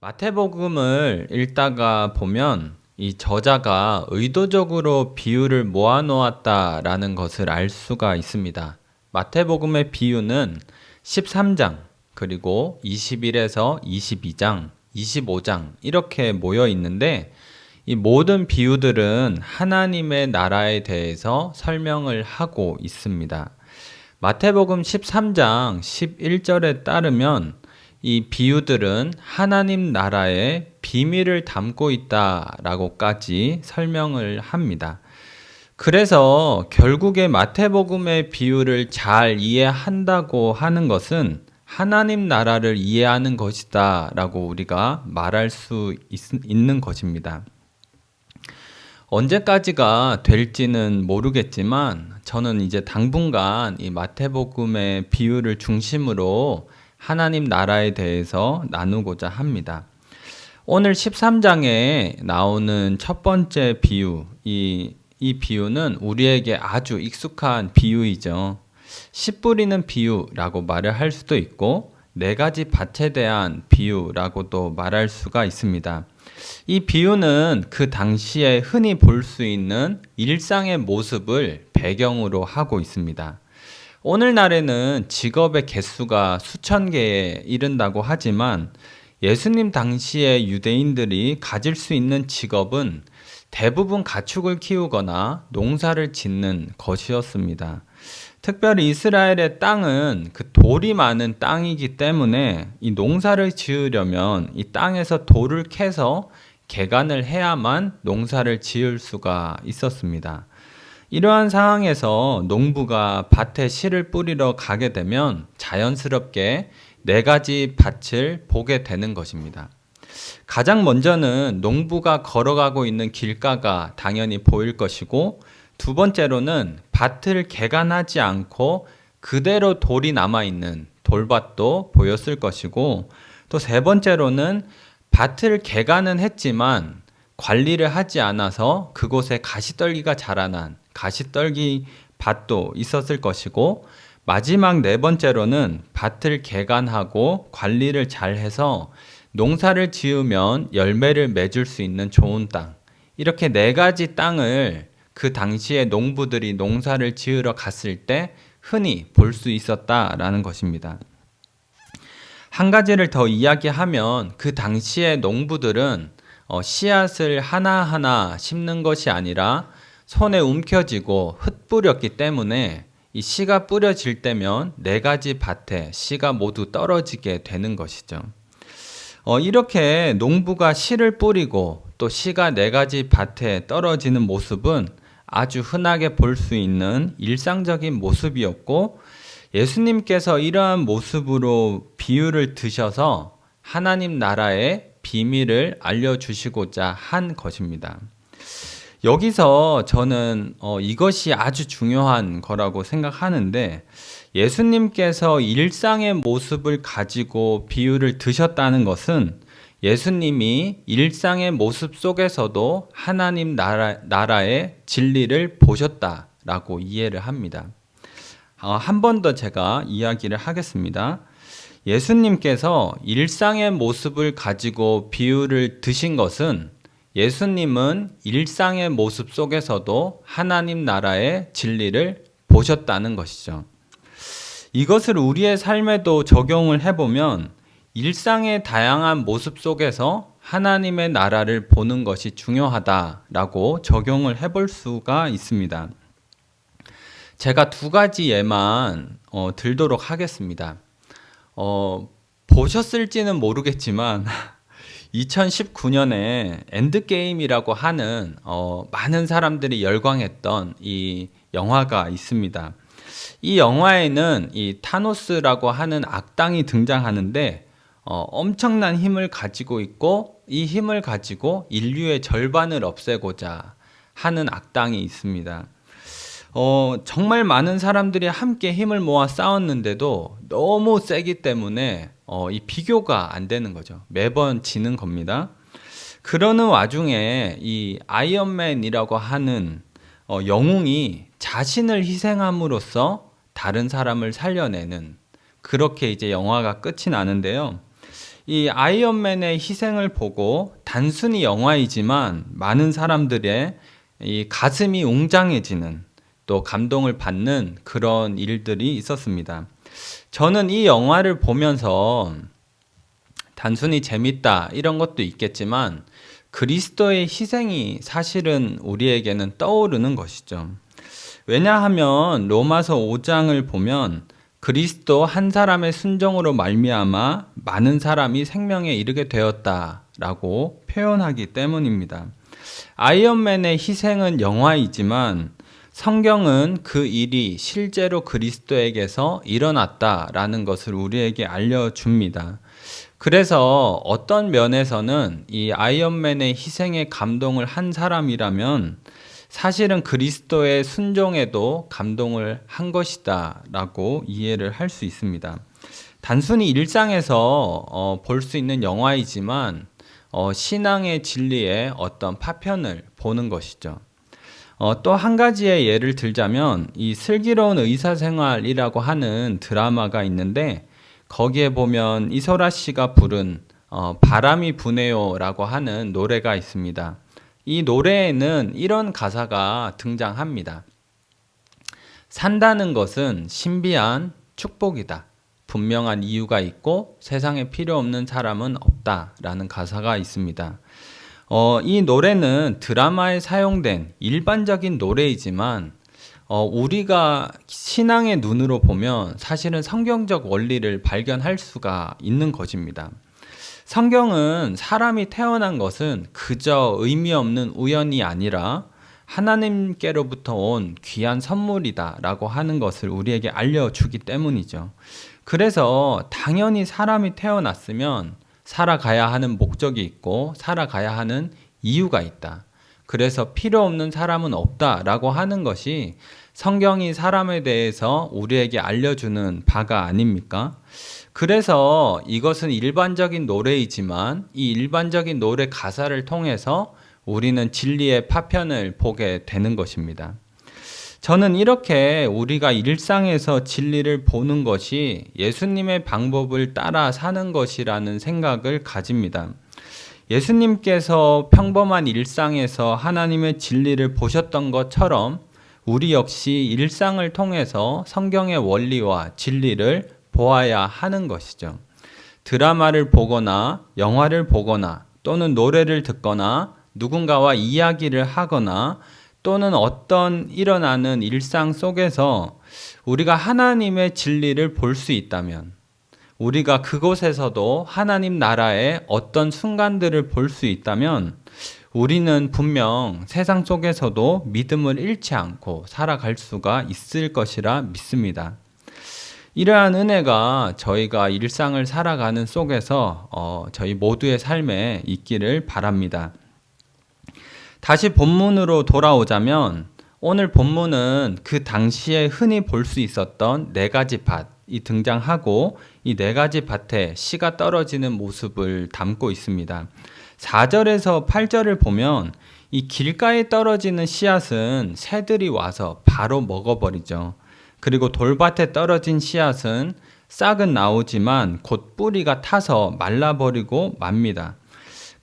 마태복음을 읽다가 보면 이 저자가 의도적으로 비유를 모아놓았다라는 것을 알 수가 있습니다. 마태복음의 비유는 13장, 그리고 21에서 22장, 25장 이렇게 모여 있는데 이 모든 비유들은 하나님의 나라에 대해서 설명을 하고 있습니다. 마태복음 13장 11절에 따르면 이 비유들은 하나님 나라의 비밀을 담고 있다라고까지 설명을 합니다. 그래서 결국에 마태복음의 비유를 잘 이해한다고 하는 것은 하나님 나라를 이해하는 것이다 라고 우리가 말할 수 있는 것입니다. 언제까지가 될지는 모르겠지만 저는 이제 당분간 이 마태복음의 비유를 중심으로 하나님 나라에 대해서 나누고자 합니다. 오늘 13장에 나오는 첫 번째 비유, 이 비유는 우리에게 아주 익숙한 비유이죠. 씨 뿌리는 비유라고 말을 할 수도 있고 네 가지 밭에 대한 비유라고도 말할 수가 있습니다. 이 비유는 그 당시에 흔히 볼 수 있는 일상의 모습을 배경으로 하고 있습니다. 오늘날에는 직업의 개수가 수천 개에 이른다고 하지만 예수님 당시의 유대인들이 가질 수 있는 직업은 대부분 가축을 키우거나 농사를 짓는 것이었습니다. 특별히 이스라엘의 땅은 그 돌이 많은 땅이기 때문에 이 농사를 지으려면 이 땅에서 돌을 캐서 개간을 해야만 농사를 지을 수가 있었습니다. 이러한 상황에서 농부가 밭에 씨를 뿌리러 가게 되면 자연스럽게 네 가지 밭을 보게 되는 것입니다. 가장 먼저는 농부가 걸어가고 있는 길가가 당연히 보일 것이고, 두 번째로는 밭을 개간하지 않고 그대로 돌이 남아있는 돌밭도 보였을 것이고, 또 세 번째로는 밭을 개간은 했지만 관리를 하지 않아서 그곳에 가시떨기가 자라난 가시떨기 밭도 있었을 것이고, 마지막 네 번째로는 밭을 개간하고 관리를 잘 해서 농사를 지으면 열매를 맺을 수 있는 좋은 땅, 이렇게 네 가지 땅을 그 당시에 농부들이 농사를 지으러 갔을 때 흔히 볼 수 있었다라는 것입니다. 한 가지를 더 이야기하면 그 당시에 농부들은 씨앗을 하나하나 심는 것이 아니라 손에 움켜쥐고 흩뿌렸기 때문에 이 씨가 뿌려질 때면 네 가지 밭에 씨가 모두 떨어지게 되는 것이죠. 이렇게 농부가 씨를 뿌리고 또 씨가 네 가지 밭에 떨어지는 모습은 아주 흔하게 볼 수 있는 일상적인 모습이었고, 예수님께서 이러한 모습으로 비유를 드셔서 하나님 나라의 비밀을 알려주시고자 한 것입니다. 여기서 저는 이것이 아주 중요한 거라고 생각하는데, 예수님께서 일상의 모습을 가지고 비유를 드셨다는 것은 예수님이 일상의 모습 속에서도 하나님 나라의 진리를 보셨다라고 이해를 합니다. 한 번 더 제가 이야기를 하겠습니다. 예수님께서 일상의 모습을 가지고 비유를 드신 것은 예수님은 일상의 모습 속에서도 하나님 나라의 진리를 보셨다는 것이죠. 이것을 우리의 삶에도 적용을 해보면 일상의 다양한 모습 속에서 하나님의 나라를 보는 것이 중요하다라고 적용을 해볼 수가 있습니다. 제가 두 가지 예만 들도록 하겠습니다. 보셨을지는 모르겠지만 2019년에 엔드게임이라고 하는 많은 사람들이 열광했던 이 영화가 있습니다. 이 영화에는 이 타노스라고 하는 악당이 등장하는데 엄청난 힘을 가지고 있고, 이 힘을 가지고 인류의 절반을 없애고자 하는 악당이 있습니다. 정말 많은 사람들이 함께 힘을 모아 싸웠는데도 너무 세기 때문에 이 비교가 안 되는 거죠. 매번 지는 겁니다. 그러는 와중에 이 아이언맨이라고 하는 영웅이 자신을 희생함으로써 다른 사람을 살려내는, 그렇게 이제 영화가 끝이 나는데요. 이 아이언맨의 희생을 보고 단순히 영화이지만 많은 사람들의 이 가슴이 웅장해지는 또 감동을 받는 그런 일들이 있었습니다. 저는 이 영화를 보면서 단순히 재밌다 이런 것도 있겠지만 그리스도의 희생이 사실은 우리에게는 떠오르는 것이죠. 왜냐하면 로마서 5장을 보면 그리스도 한 사람의 순종으로 말미암아 많은 사람이 생명에 이르게 되었다라고 표현하기 때문입니다. 아이언맨의 희생은 영화이지만 성경은 그 일이 실제로 그리스도에게서 일어났다라는 것을 우리에게 알려줍니다. 그래서 어떤 면에서는 이 아이언맨의 희생에 감동을 한 사람이라면 사실은 그리스도의 순종에도 감동을 한 것이다 라고 이해를 할 수 있습니다. 단순히 일상에서 볼 수 있는 영화이지만 신앙의 진리의 어떤 파편을 보는 것이죠. 또 한 가지의 예를 들자면 이 슬기로운 의사생활이라고 하는 드라마가 있는데 거기에 보면 이소라 씨가 부른 바람이 부네요라고 하는 노래가 있습니다. 이 노래에는 이런 가사가 등장합니다. 산다는 것은 신비한 축복이다. 분명한 이유가 있고 세상에 필요 없는 사람은 없다라는 가사가 있습니다. 이 노래는 드라마에 사용된 일반적인 노래이지만 우리가 신앙의 눈으로 보면 사실은 성경적 원리를 발견할 수가 있는 것입니다. 성경은 사람이 태어난 것은 그저 의미 없는 우연이 아니라 하나님께로부터 온 귀한 선물이다라고 하는 것을 우리에게 알려주기 때문이죠. 그래서 당연히 사람이 태어났으면 살아가야 하는 목적이 있고 살아가야 하는 이유가 있다. 그래서 필요 없는 사람은 없다라고 하는 것이 성경이 사람에 대해서 우리에게 알려주는 바가 아닙니까? 그래서 이것은 일반적인 노래이지만 이 일반적인 노래 가사를 통해서 우리는 진리의 파편을 보게 되는 것입니다. 저는 이렇게 우리가 일상에서 진리를 보는 것이 예수님의 방법을 따라 사는 것이라는 생각을 가집니다. 예수님께서 평범한 일상에서 하나님의 진리를 보셨던 것처럼 우리 역시 일상을 통해서 성경의 원리와 진리를 보아야 하는 것이죠. 드라마를 보거나 영화를 보거나 또는 노래를 듣거나 누군가와 이야기를 하거나 또는 어떤 일어나는 일상 속에서 우리가 하나님의 진리를 볼 수 있다면 우리가 그곳에서도 하나님 나라의 어떤 순간들을 볼 수 있다면 우리는 분명 세상 속에서도 믿음을 잃지 않고 살아갈 수가 있을 것이라 믿습니다. 이러한 은혜가 저희가 일상을 살아가는 속에서 저희 모두의 삶에 있기를 바랍니다. 다시 본문으로 돌아오자면 오늘 본문은 그 당시에 흔히 볼 수 있었던 네 가지 밭이 등장하고 이 네 가지 밭에 씨가 떨어지는 모습을 담고 있습니다. 4절에서 8절을 보면 이 길가에 떨어지는 씨앗은 새들이 와서 바로 먹어버리죠. 그리고 돌밭에 떨어진 씨앗은 싹은 나오지만 곧 뿌리가 타서 말라버리고 맙니다.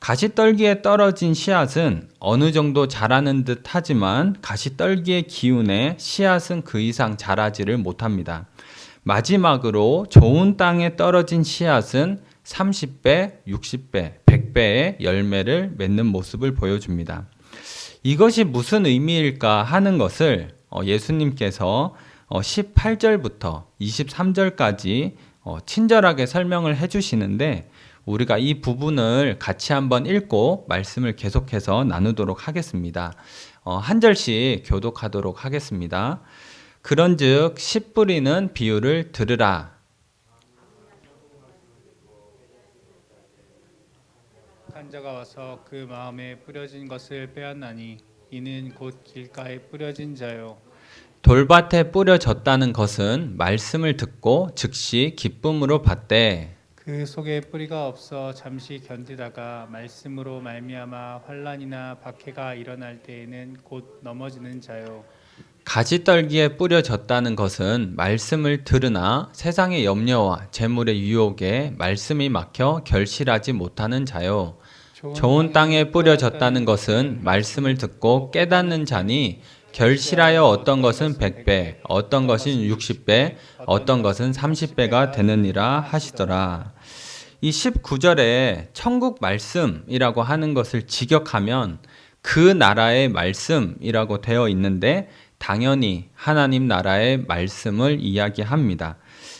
가시떨기에 떨어진 씨앗은 어느 정도 자라는 듯 하지만 가시떨기의 기운에 씨앗은 그 이상 자라지를 못합니다. 마지막으로 좋은 땅에 떨어진 씨앗은 30배, 60배, 100배의 열매를 맺는 모습을 보여줍니다. 이것이 무슨 의미일까 하는 것을 예수님께서 18절부터 23절까지 친절하게 설명을 해주시는데 우리가 이 부분을 같이 한번 읽고 말씀을 계속해서 나누도록 하겠습니다. 한 절씩 교독하도록 하겠습니다. 그런즉 씨 뿌리는 비유를 들으라. 한 자가 와서 그 마음에 뿌려진 것을 빼앗나니 이는 곧 길가에 뿌려진 자요. 돌밭에 뿌려졌다는 것은 말씀을 듣고 즉시 기쁨으로 받되 그 속에 뿌리가 없어 잠시 견디다가 말씀으로 말미암아 환난이나 박해가 일어날 때에는 곧 넘어지는 자요. 가시떨기에 뿌려졌다는 것은 말씀을 들으나 세상의 염려와 재물의 유혹에 말씀이 막혀 결실하지 못하는 자요. 좋은 땅에 뿌려졌다는 것은 말씀을 듣고 깨닫는 자니 결실하여 어떤 것은 100배, 어떤 것은 60배, 어떤 것은 30배가 되느니라 하시더라. 이 19절에 천국 말씀이라고 하는 것을 직역하면 그 나라의 말씀이라고 되어 있는데 당연히 하나님 나라의 말씀을 이야기합니다.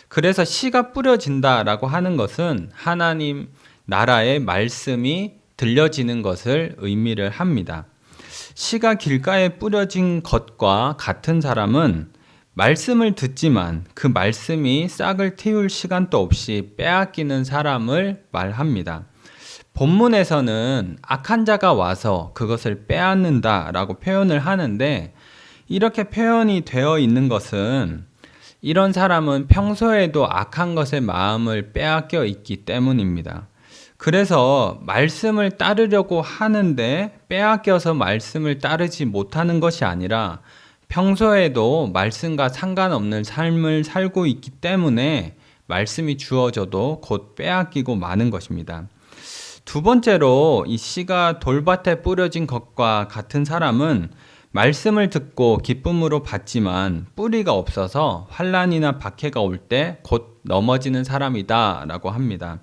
그래서 씨가 뿌려진다라고 하는 것은 하나님 나라의 말씀이 들려지는 것을 의미를 합니다. 씨가 길가에 뿌려진 것과 같은 사람은 말씀을 듣지만 그 말씀이 싹을 틔울 시간도 없이 빼앗기는 사람을 말합니다. 본문에서는 악한 자가 와서 그것을 빼앗는다라고 표현을 하는데 이렇게 표현이 되어 있는 것은 이런 사람은 평소에도 악한 것에 마음을 빼앗겨 있기 때문입니다. 그래서 말씀을 따르려고 하는데 빼앗겨서 말씀을 따르지 못하는 것이 아니라 평소에도 말씀과 상관없는 삶을 살고 있기 때문에 말씀이 주어져도 곧 빼앗기고 마는 것입니다. 두 번째로 이 씨가 돌밭에 뿌려진 것과 같은 사람은 말씀을 듣고 기쁨으로 받지만 뿌리가 없어서 환난이나 박해가 올 때 곧 넘어지는 사람이다 라고 합니다.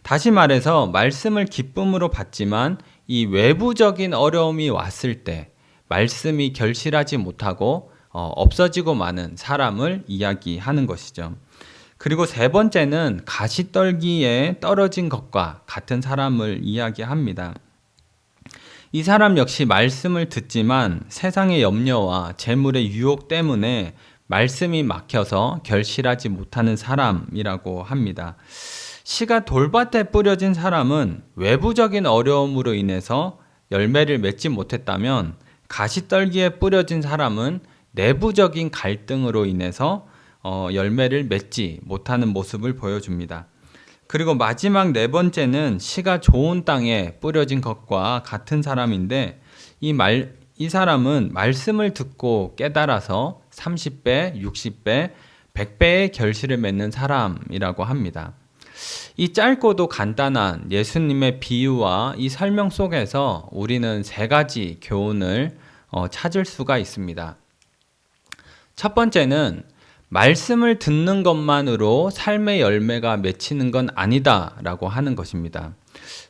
다시 말해서 말씀을 기쁨으로 받지만 이 외부적인 어려움이 왔을 때 말씀이 결실하지 못하고 없어지고 마는 사람을 이야기하는 것이죠. 그리고 세 번째는 가시떨기에 떨어진 것과 같은 사람을 이야기합니다. 이 사람 역시 말씀을 듣지만 세상의 염려와 재물의 유혹 때문에 말씀이 막혀서 결실하지 못하는 사람이라고 합니다. 씨가 돌밭에 뿌려진 사람은 외부적인 어려움으로 인해서 열매를 맺지 못했다면 가시떨기에 뿌려진 사람은 내부적인 갈등으로 인해서 열매를 맺지 못하는 모습을 보여줍니다. 그리고 마지막 네 번째는 씨가 좋은 땅에 뿌려진 것과 같은 사람인데 이 사람은 말씀을 듣고 깨달아서 30배, 60배, 100배의 결실을 맺는 사람이라고 합니다. 이 짧고도 간단한 예수님의 비유와 이 설명 속에서 우리는 세 가지 교훈을 찾을 수가 있습니다. 첫 번째는 말씀을 듣는 것만으로 삶의 열매가 맺히는 건 아니다 라고 하는 것입니다.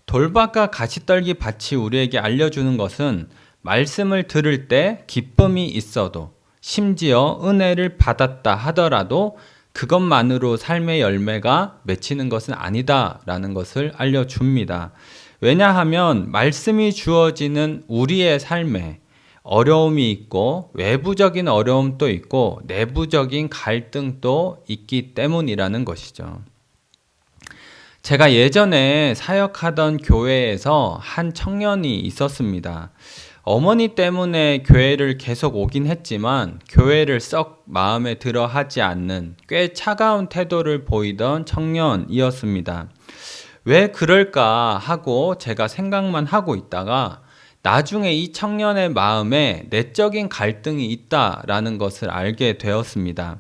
돌밭과 가시떨기 밭이 우리에게 알려주는 것은 말씀을 들을 때 기쁨이 있어도 심지어 은혜를 받았다 하더라도 그것만으로 삶의 열매가 맺히는 것은 아니다 라는 것을 알려줍니다. 왜냐하면 말씀이 주어지는 우리의 삶에 어려움이 있고 외부적인 어려움도 있고 내부적인 갈등도 있기 때문이라는 것이죠. 제가 예전에 사역하던 교회에서 한 청년이 있었습니다. 어머니 때문에 교회를 계속 오긴 했지만 교회를 썩 마음에 들어 하지 않는 꽤 차가운 태도를 보이던 청년이었습니다. 왜 그럴까 하고 제가 생각만 하고 있다가 나중에 이 청년의 마음에 내적인 갈등이 있다라는 것을 알게 되었습니다.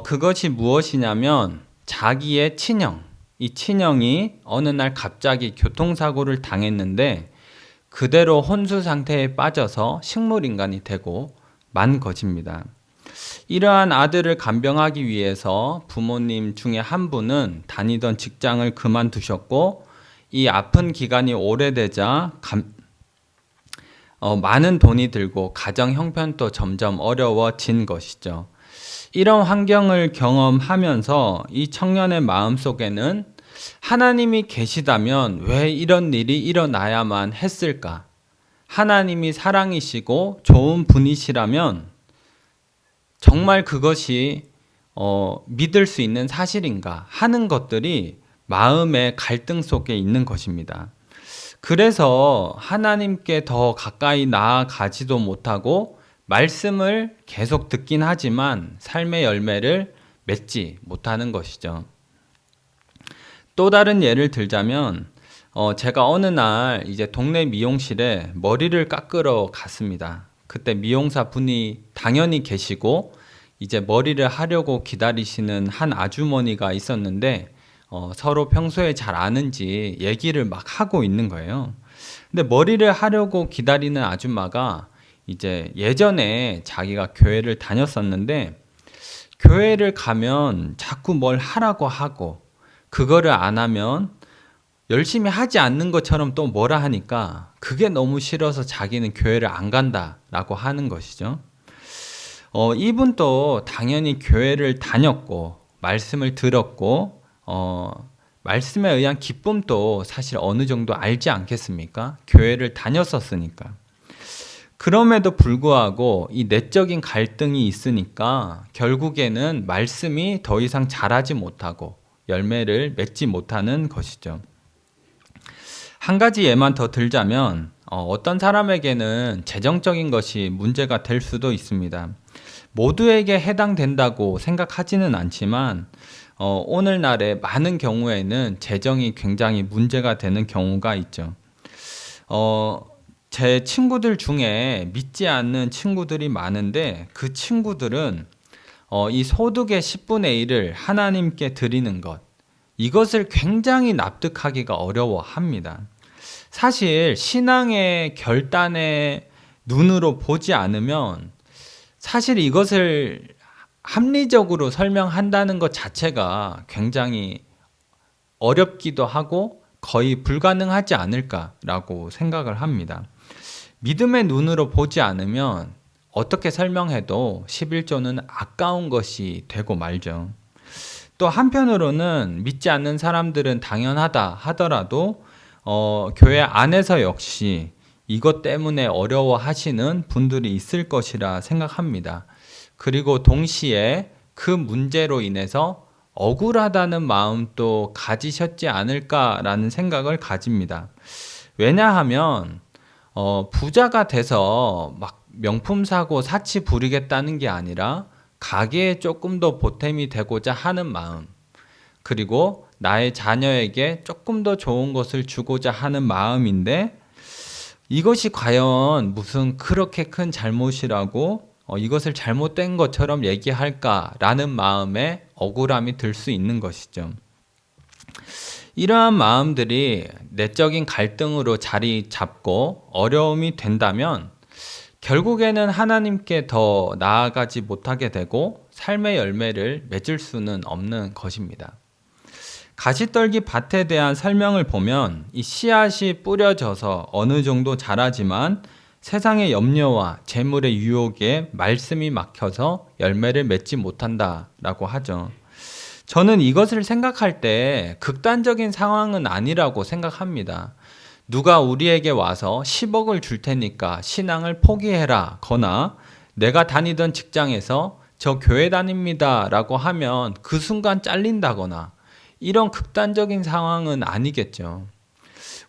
그것이 무엇이냐면 자기의 친형, 이 친형이 어느 날 갑자기 교통사고를 당했는데 그대로 혼수 상태에 빠져서 식물인간이 되고 만 것입니다. 이러한 아들을 간병하기 위해서 부모님 중에 한 분은 다니던 직장을 그만두셨고 이 아픈 기간이 오래되자 많은 돈이 들고 가정 형편도 점점 어려워진 것이죠. 이런 환경을 경험하면서 이 청년의 마음속에는 하나님이 계시다면 왜 이런 일이 일어나야만 했을까? 하나님이 사랑이시고 좋은 분이시라면 정말 그것이 믿을 수 있는 사실인가 하는 것들이 마음의 갈등 속에 있는 것입니다. 그래서 하나님께 더 가까이 나아가지도 못하고 말씀을 계속 듣긴 하지만 삶의 열매를 맺지 못하는 것이죠. 또 다른 예를 들자면 제가 어느 날 이제 동네 미용실에 머리를 깎으러 갔습니다. 그때 미용사 분이 당연히 계시고 이제 머리를 하려고 기다리시는 한 아주머니가 있었는데 서로 평소에 잘 아는지 얘기를 막 하고 있는 거예요. 근데 머리를 하려고 기다리는 아줌마가 이제 예전에 자기가 교회를 다녔었는데 교회를 가면 자꾸 뭘 하라고 하고 그거를 안 하면 열심히 하지 않는 것처럼 또 뭐라 하니까 그게 너무 싫어서 자기는 교회를 안 간다라고 하는 것이죠. 이분도 당연히 교회를 다녔고 말씀을 들었고 말씀에 의한 기쁨도 사실 어느 정도 알지 않겠습니까? 교회를 다녔었으니까. 그럼에도 불구하고 이 내적인 갈등이 있으니까 결국에는 말씀이 더 이상 자라지 못하고 열매를 맺지 못하는 것이죠. 한 가지 예만 더 들자면 어떤 사람에게는 재정적인 것이 문제가 될 수도 있습니다. 모두에게 해당된다고 생각하지는 않지만 오늘날의 많은 경우에는 재정이 굉장히 문제가 되는 경우가 있죠. 제 친구들 중에 믿지 않는 친구들이 많은데 그 친구들은 이 소득의 10분의 1을 하나님께 드리는 것, 이것을 굉장히 납득하기가 어려워합니다. 사실 신앙의 결단의 눈으로 보지 않으면 사실 이것을 합리적으로 설명한다는 것 자체가 굉장히 어렵기도 하고 거의 불가능하지 않을까라고 생각을 합니다. 믿음의 눈으로 보지 않으면 어떻게 설명해도 11조는 아까운 것이 되고 말죠. 또 한편으로는 믿지 않는 사람들은 당연하다 하더라도 교회 안에서 역시 이것 때문에 어려워하시는 분들이 있을 것이라 생각합니다. 그리고 동시에 그 문제로 인해서 억울하다는 마음도 가지셨지 않을까라는 생각을 가집니다. 왜냐하면 부자가 돼서 막 명품 사고 사치 부리겠다는 게 아니라 가게에 조금 더 보탬이 되고자 하는 마음, 그리고 나의 자녀에게 조금 더 좋은 것을 주고자 하는 마음인데 이것이 과연 무슨 그렇게 큰 잘못이라고 이것을 잘못된 것처럼 얘기할까라는 마음에 억울함이 들 수 있는 것이죠. 이러한 마음들이 내적인 갈등으로 자리 잡고 어려움이 된다면 결국에는 하나님께 더 나아가지 못하게 되고 삶의 열매를 맺을 수는 없는 것입니다. 가시떨기 밭에 대한 설명을 보면 이 씨앗이 뿌려져서 어느 정도 자라지만 세상의 염려와 재물의 유혹에 말씀이 막혀서 열매를 맺지 못한다라고 하죠. 저는 이것을 생각할 때 극단적인 상황은 아니라고 생각합니다. 누가 우리에게 와서 10억을 줄 테니까 신앙을 포기해라 거나 내가 다니던 직장에서 저 교회 다닙니다 라고 하면 그 순간 잘린다거나 이런 극단적인 상황은 아니겠죠.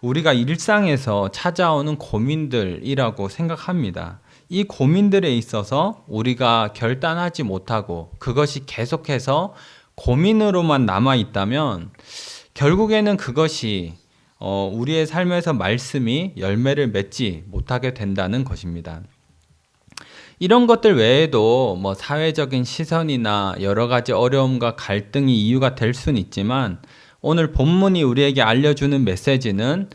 우리가 일상에서 찾아오는 고민들이라고 생각합니다. 이 고민들에 있어서 우리가 결단하지 못하고 그것이 계속해서 고민으로만 남아있다면 결국에는 그것이 우리의 삶에서 말씀이 열매를 맺지 못하게 된다는 것입니다. 이런 것들 외에도 사회적인 시선이나 여러 가지 어려움과 갈등이 이유가 될 수는 있지만 오늘 본문이 우리에게 알려주는 메시지는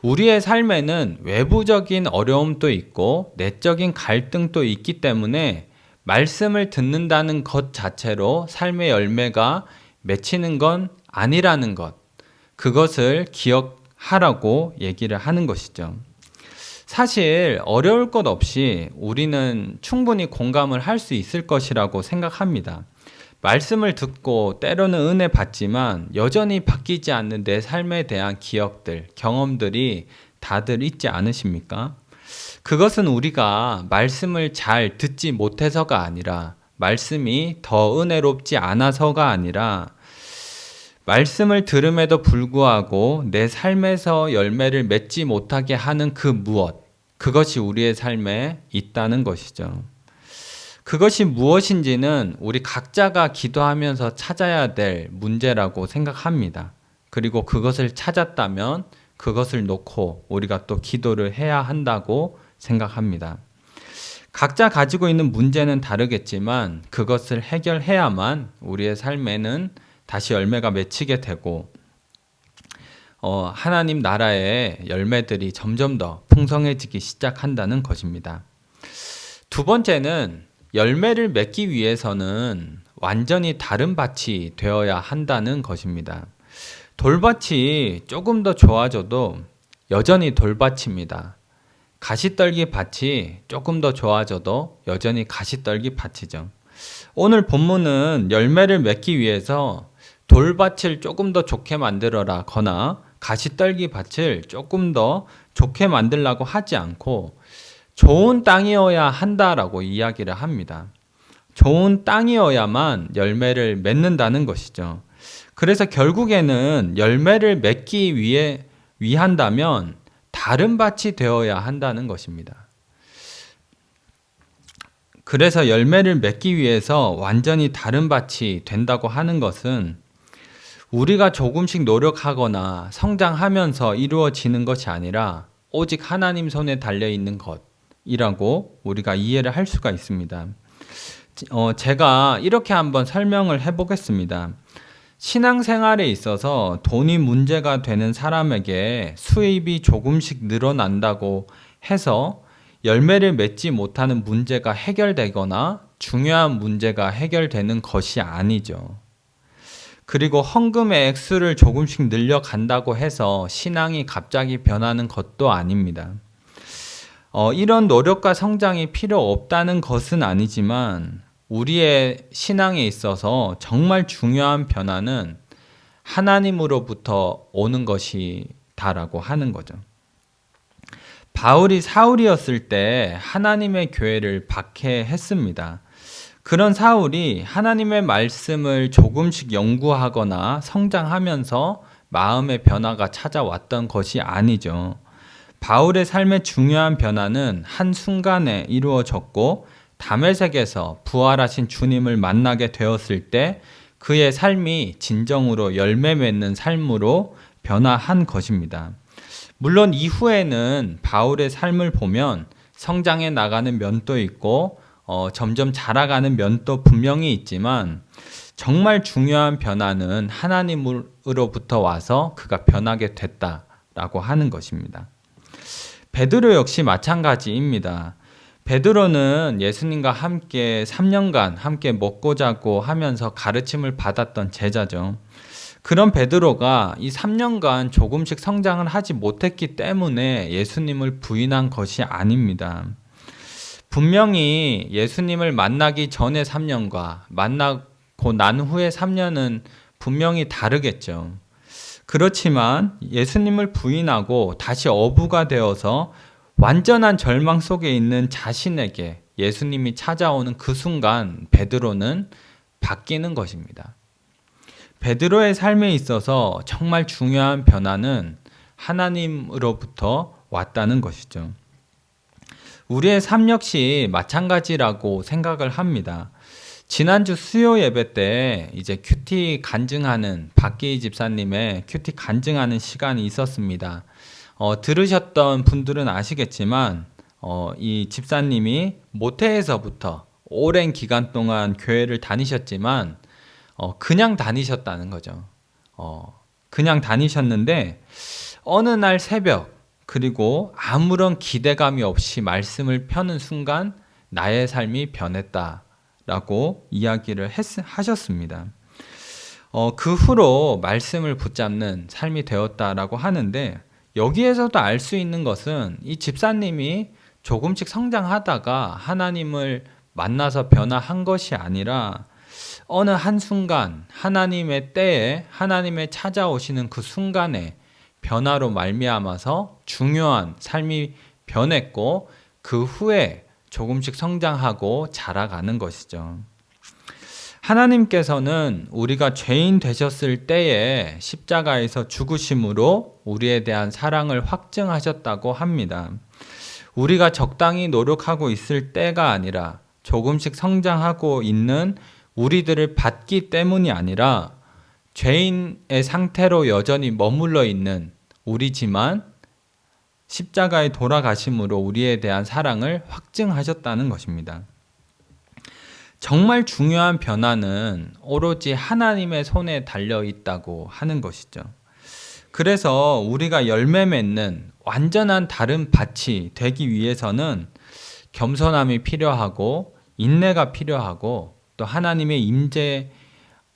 우리의 삶에는 외부적인 어려움도 있고 내적인 갈등도 있기 때문에 말씀을 듣는다는 것 자체로 삶의 열매가 맺히는 건 아니라는 것, 그것을 기억하라고 얘기를 하는 것이죠. 사실 어려울 것 없이 우리는 충분히 공감을 할 수 있을 것이라고 생각합니다. 말씀을 듣고 때로는 은혜 받지만 여전히 바뀌지 않는 내 삶에 대한 기억들, 경험들이 다들 있지 않으십니까? 그것은 우리가 말씀을 잘 듣지 못해서가 아니라 말씀이 더 은혜롭지 않아서가 아니라 말씀을 들음에도 불구하고 내 삶에서 열매를 맺지 못하게 하는 그 무엇, 그것이 우리의 삶에 있다는 것이죠. 그것이 무엇인지는 우리 각자가 기도하면서 찾아야 될 문제라고 생각합니다. 그리고 그것을 찾았다면 그것을 놓고 우리가 또 기도를 해야 한다고 생각합니다. 각자 가지고 있는 문제는 다르겠지만 그것을 해결해야만 우리의 삶에는 다시 열매가 맺히게 되고 하나님 나라의 열매들이 점점 더 풍성해지기 시작한다는 것입니다. 두 번째는 열매를 맺기 위해서는 완전히 다른 밭이 되어야 한다는 것입니다. 돌밭이 조금 더 좋아져도 여전히 돌밭입니다. 가시떨기 밭이 조금 더 좋아져도 여전히 가시떨기 밭이죠. 오늘 본문은 열매를 맺기 위해서 돌밭을 조금 더 좋게 만들어라 거나 가시떨기 밭을 조금 더 좋게 만들라고 하지 않고 좋은 땅이어야 한다라고 이야기를 합니다. 좋은 땅이어야만 열매를 맺는다는 것이죠. 그래서 결국에는 열매를 맺기 위한다면 다른 밭이 되어야 한다는 것입니다. 그래서 열매를 맺기 위해서 완전히 다른 밭이 된다고 하는 것은 우리가 조금씩 노력하거나 성장하면서 이루어지는 것이 아니라 오직 하나님 손에 달려있는 것이라고 우리가 이해를 할 수가 있습니다. 제가 이렇게 한번 설명을 해보겠습니다. 신앙생활에 있어서 돈이 문제가 되는 사람에게 수입이 조금씩 늘어난다고 해서 열매를 맺지 못하는 문제가 해결되거나 중요한 문제가 해결되는 것이 아니죠. 그리고 헌금의 액수를 조금씩 늘려간다고 해서 신앙이 갑자기 변하는 것도 아닙니다. 이런 노력과 성장이 필요 없다는 것은 아니지만 우리의 신앙에 있어서 정말 중요한 변화는 하나님으로부터 오는 것이다라고 하는 거죠. 바울이 사울이었을 때 하나님의 교회를 박해했습니다. 그런 사울이 하나님의 말씀을 조금씩 연구하거나 성장하면서 마음의 변화가 찾아왔던 것이 아니죠. 바울의 삶의 중요한 변화는 한순간에 이루어졌고 다메섹에서 부활하신 주님을 만나게 되었을 때 그의 삶이 진정으로 열매 맺는 삶으로 변화한 것입니다. 물론 이후에는 바울의 삶을 보면 성장해 나가는 면도 있고 점점 자라가는 면도 분명히 있지만 정말 중요한 변화는 하나님으로부터 와서 그가 변하게 됐다라고 하는 것입니다. 베드로 역시 마찬가지입니다. 베드로는 예수님과 함께 3년간 함께 먹고 자고 하면서 가르침을 받았던 제자죠. 그런 베드로가 이 3년간 조금씩 성장을 하지 못했기 때문에 예수님을 부인한 것이 아닙니다. 분명히 예수님을 만나기 전의 3년과 만나고 난 후의 3년은 분명히 다르겠죠. 그렇지만 예수님을 부인하고 다시 어부가 되어서 완전한 절망 속에 있는 자신에게 예수님이 찾아오는 그 순간 베드로는 바뀌는 것입니다. 베드로의 삶에 있어서 정말 중요한 변화는 하나님으로부터 왔다는 것이죠. 우리의 삶 역시 마찬가지라고 생각을 합니다. 지난주 수요 예배 때 이제 큐티 간증하는 박기희 집사님의 큐티 간증하는 시간이 있었습니다. 들으셨던 분들은 아시겠지만 이 집사님이 모태에서부터 오랜 기간 동안 교회를 다니셨지만 그냥 다니셨다는 거죠. 그냥 다니셨는데 어느 날 새벽 그리고 아무런 기대감이 없이 말씀을 펴는 순간 나의 삶이 변했다라고 이야기를 하셨습니다. 그 후로 말씀을 붙잡는 삶이 되었다라고 하는데 여기에서도 알 수 있는 것은 이 집사님이 조금씩 성장하다가 하나님을 만나서 변화한 것이 아니라 어느 한순간 하나님의 때에 하나님의 찾아오시는 그 순간에 변화로 말미암아서 중요한 삶이 변했고 그 후에 조금씩 성장하고 자라가는 것이죠. 하나님께서는 우리가 죄인 되셨을 때에 십자가에서 죽으심으로 우리에 대한 사랑을 확증하셨다고 합니다. 우리가 적당히 노력하고 있을 때가 아니라 조금씩 성장하고 있는 우리들을 받기 때문이 아니라 죄인의 상태로 여전히 머물러 있는 우리지만 십자가의 돌아가심으로 우리에 대한 사랑을 확증하셨다는 것입니다. 정말 중요한 변화는 오로지 하나님의 손에 달려 있다고 하는 것이죠. 그래서 우리가 열매 맺는 완전한 다른 밭이 되기 위해서는 겸손함이 필요하고 인내가 필요하고 또 하나님의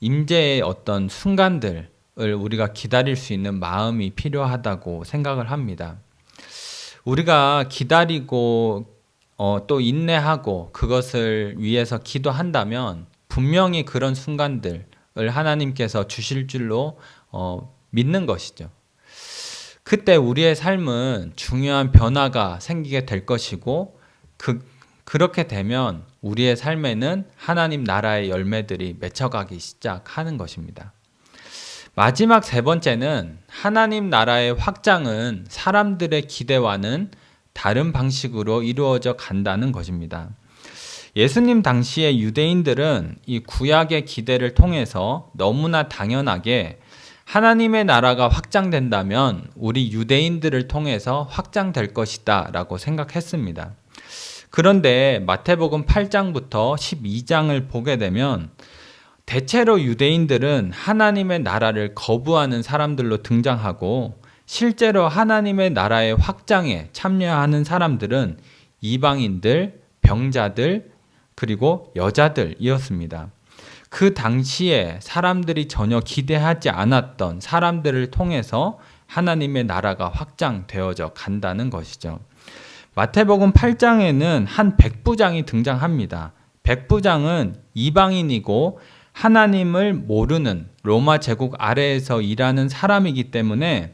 임재의 어떤 순간들을 우리가 기다릴 수 있는 마음이 필요하다고 생각을 합니다. 우리가 기다리고 또 인내하고 그것을 위해서 기도한다면 분명히 그런 순간들을 하나님께서 주실 줄로 믿는 것이죠. 그때 우리의 삶은 중요한 변화가 생기게 될 것이고 그렇게 되면 우리의 삶에는 하나님 나라의 열매들이 맺혀가기 시작하는 것입니다. 마지막 세 번째는 하나님 나라의 확장은 사람들의 기대와는 다른 방식으로 이루어져 간다는 것입니다. 예수님 당시의 유대인들은 이 구약의 기대를 통해서 너무나 당연하게 하나님의 나라가 확장된다면 우리 유대인들을 통해서 확장될 것이다 라고 생각했습니다. 그런데 마태복음 8장부터 12장을 보게 되면 대체로 유대인들은 하나님의 나라를 거부하는 사람들로 등장하고 실제로 하나님의 나라의 확장에 참여하는 사람들은 이방인들, 병자들, 그리고 여자들이었습니다. 그 당시에 사람들이 전혀 기대하지 않았던 사람들을 통해서 하나님의 나라가 확장되어져 간다는 것이죠. 마태복음 8장에는 한 백부장이 등장합니다. 백부장은 이방인이고 하나님을 모르는 로마 제국 아래에서 일하는 사람이기 때문에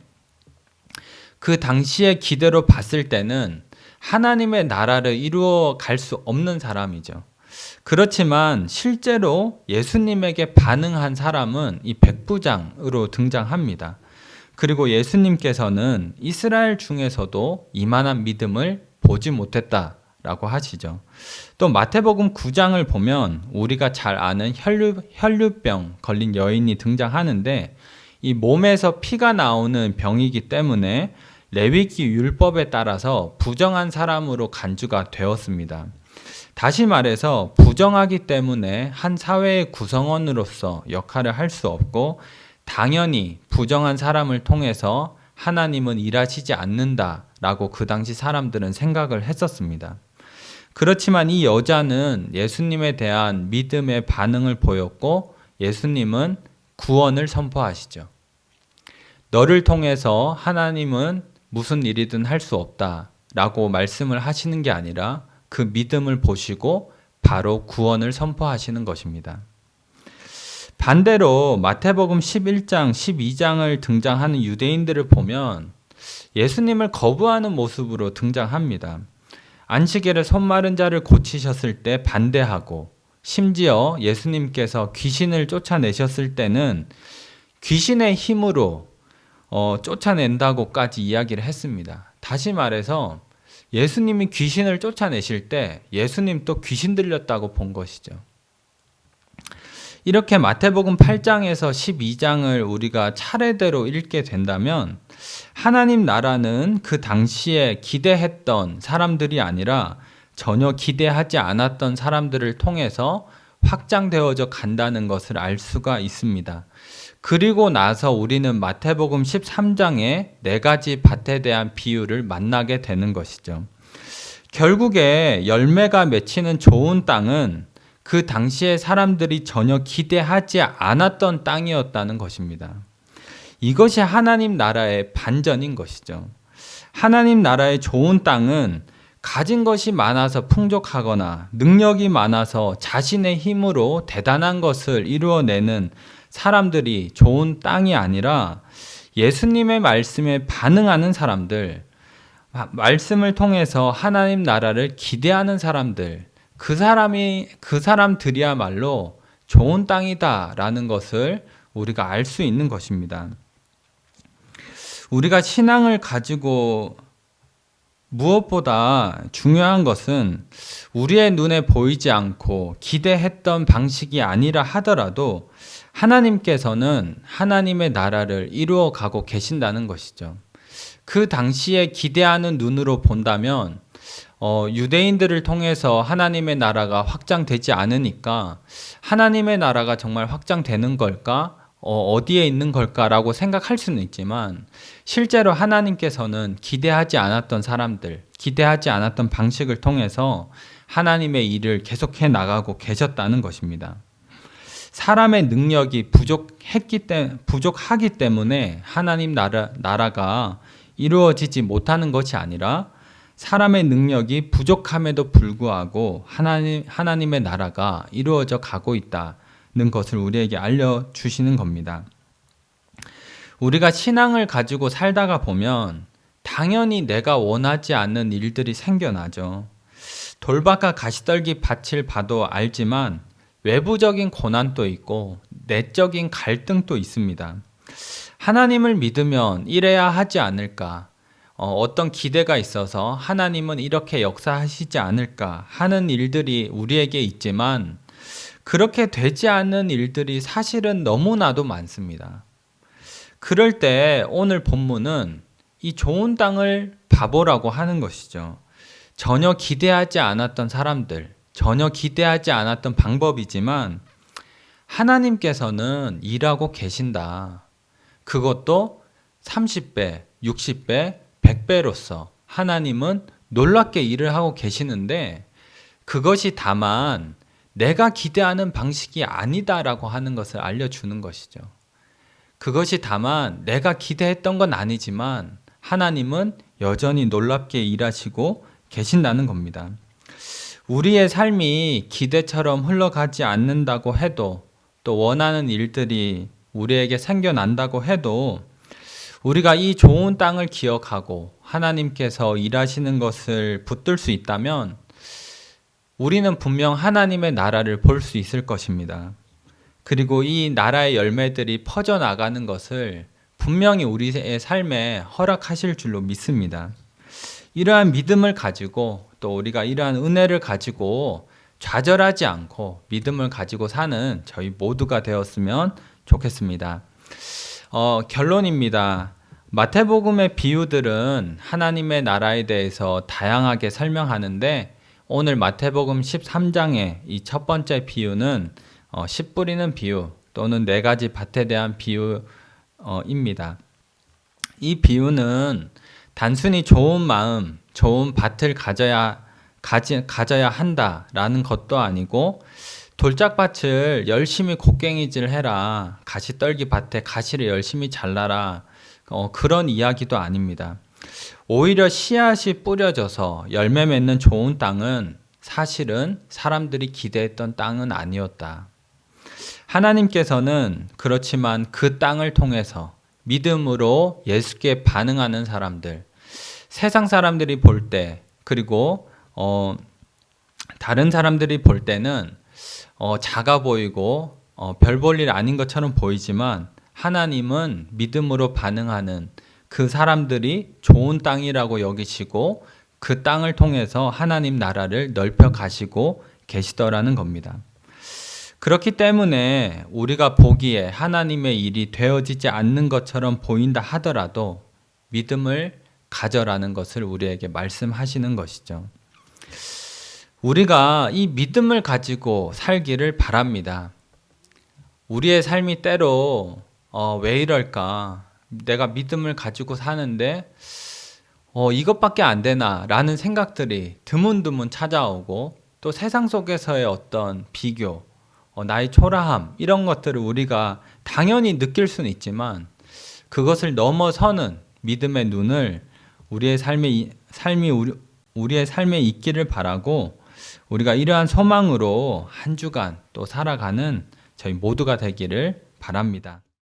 그 당시의 기대로 봤을 때는 하나님의 나라를 이루어 갈 수 없는 사람이죠. 그렇지만 실제로 예수님에게 반응한 사람은 이 백부장으로 등장합니다. 그리고 예수님께서는 이스라엘 중에서도 이만한 믿음을 보지 못했다라고 하시죠. 또 마태복음 9장을 보면 우리가 잘 아는 혈류병 걸린 여인이 등장하는데 이 몸에서 피가 나오는 병이기 때문에 레위기 율법에 따라서 부정한 사람으로 간주가 되었습니다. 다시 말해서 부정하기 때문에 한 사회의 구성원으로서 역할을 할 수 없고 당연히 부정한 사람을 통해서 하나님은 일하시지 않는다라고 그 당시 사람들은 생각을 했었습니다. 그렇지만 이 여자는 예수님에 대한 믿음의 반응을 보였고 예수님은 구원을 선포하시죠. 너를 통해서 하나님은 무슨 일이든 할 수 없다라고 말씀을 하시는 게 아니라 그 믿음을 보시고 바로 구원을 선포하시는 것입니다. 반대로 마태복음 11장, 12장을 등장하는 유대인들을 보면 예수님을 거부하는 모습으로 등장합니다. 안식일에 손 마른 자를 고치셨을 때 반대하고 심지어 예수님께서 귀신을 쫓아내셨을 때는 귀신의 힘으로 쫓아낸다고까지 이야기를 했습니다. 다시 말해서 예수님이 귀신을 쫓아내실 때 예수님 또 귀신 들렸다고 본 것이죠. 이렇게 마태복음 8장에서 12장을 우리가 차례대로 읽게 된다면 하나님 나라는 그 당시에 기대했던 사람들이 아니라 전혀 기대하지 않았던 사람들을 통해서 확장되어져 간다는 것을 알 수가 있습니다. 그리고 나서 우리는 마태복음 13장의 4가지 밭에 대한 비유를 만나게 되는 것이죠. 결국에 열매가 맺히는 좋은 땅은 그 당시에 사람들이 전혀 기대하지 않았던 땅이었다는 것입니다. 이것이 하나님 나라의 반전인 것이죠. 하나님 나라의 좋은 땅은 가진 것이 많아서 풍족하거나 능력이 많아서 자신의 힘으로 대단한 것을 이루어내는 사람들이 좋은 땅이 아니라 예수님의 말씀에 반응하는 사람들, 말씀을 통해서 하나님 나라를 기대하는 사람들, 그 사람들이야말로 좋은 땅이다라는 것을 우리가 알 수 있는 것입니다. 우리가 신앙을 가지고 무엇보다 중요한 것은 우리의 눈에 보이지 않고 기대했던 방식이 아니라 하더라도 하나님께서는 하나님의 나라를 이루어 가고 계신다는 것이죠. 그 당시에 기대하는 눈으로 본다면 유대인들을 통해서 하나님의 나라가 확장되지 않으니까 하나님의 나라가 정말 확장되는 걸까? 어디에 있는 걸까라고 생각할 수는 있지만 실제로 하나님께서는 기대하지 않았던 사람들, 기대하지 않았던 방식을 통해서 하나님의 일을 계속해 나가고 계셨다는 것입니다. 사람의 능력이 부족하기 때문에 하나님 나라가 이루어지지 못하는 것이 아니라 사람의 능력이 부족함에도 불구하고 하나님의 나라가 이루어져 가고 있다는 것을 우리에게 알려주시는 겁니다. 우리가 신앙을 가지고 살다가 보면 당연히 내가 원하지 않는 일들이 생겨나죠. 돌밭과 가시떨기 밭을 봐도 알지만 외부적인 고난도 있고 내적인 갈등도 있습니다. 하나님을 믿으면 이래야 하지 않을까? 어떤 기대가 있어서 하나님은 이렇게 역사하시지 않을까 하는 일들이 우리에게 있지만 그렇게 되지 않는 일들이 사실은 너무나도 많습니다. 그럴 때 오늘 본문은 이 좋은 땅을 봐보라고 하는 것이죠. 전혀 기대하지 않았던 사람들, 전혀 기대하지 않았던 방법이지만 하나님께서는 일하고 계신다. 그것도 30배, 60배, 100배로서 하나님은 놀랍게 일을 하고 계시는데 그것이 다만 내가 기대하는 방식이 아니다라고 하는 것을 알려주는 것이죠. 그것이 다만 내가 기대했던 건 아니지만 하나님은 여전히 놀랍게 일하시고 계신다는 겁니다. 우리의 삶이 기대처럼 흘러가지 않는다고 해도 또 원하는 일들이 우리에게 생겨난다고 해도 우리가 이 좋은 땅을 기억하고 하나님께서 일하시는 것을 붙들 수 있다면 우리는 분명 하나님의 나라를 볼 수 있을 것입니다. 그리고 이 나라의 열매들이 퍼져나가는 것을 분명히 우리의 삶에 허락하실 줄로 믿습니다. 이러한 믿음을 가지고 또 우리가 이러한 은혜를 가지고 좌절하지 않고 믿음을 가지고 사는 저희 모두가 되었으면 좋겠습니다. 결론입니다. 마태복음의 비유들은 하나님의 나라에 대해서 다양하게 설명하는데 오늘 마태복음 13장의 이 첫 번째 비유는 씨 뿌리는 비유 또는 4가지 밭에 대한 비유입니다. 이 비유는 단순히 좋은 마음, 좋은 밭을 가져야 한다라는 것도 아니고 돌짝밭을 열심히 곡괭이질 해라. 가시떨기 밭에 가시를 열심히 잘라라. 그런 이야기도 아닙니다. 오히려 씨앗이 뿌려져서 열매 맺는 좋은 땅은 사실은 사람들이 기대했던 땅은 아니었다. 하나님께서는 그렇지만 그 땅을 통해서 믿음으로 예수께 반응하는 사람들, 세상 사람들이 볼 때, 그리고 다른 사람들이 볼 때는 작아 보이고 별 볼 일 아닌 것처럼 보이지만 하나님은 믿음으로 반응하는 그 사람들이 좋은 땅이라고 여기시고 그 땅을 통해서 하나님 나라를 넓혀 가시고 계시더라는 겁니다. 그렇기 때문에 우리가 보기에 하나님의 일이 되어지지 않는 것처럼 보인다 하더라도 믿음을 가져라는 것을 우리에게 말씀하시는 것이죠. 우리가 이 믿음을 가지고 살기를 바랍니다. 우리의 삶이 때로 왜 이럴까? 내가 믿음을 가지고 사는데 이것밖에 안 되나? 라는 생각들이 드문드문 찾아오고 또 세상 속에서의 어떤 비교, 나의 초라함 이런 것들을 우리가 당연히 느낄 수는 있지만 그것을 넘어서는 믿음의 눈을 우리의 삶에 있기를 바라고 우리가 이러한 소망으로 한 주간 또 살아가는 저희 모두가 되기를 바랍니다.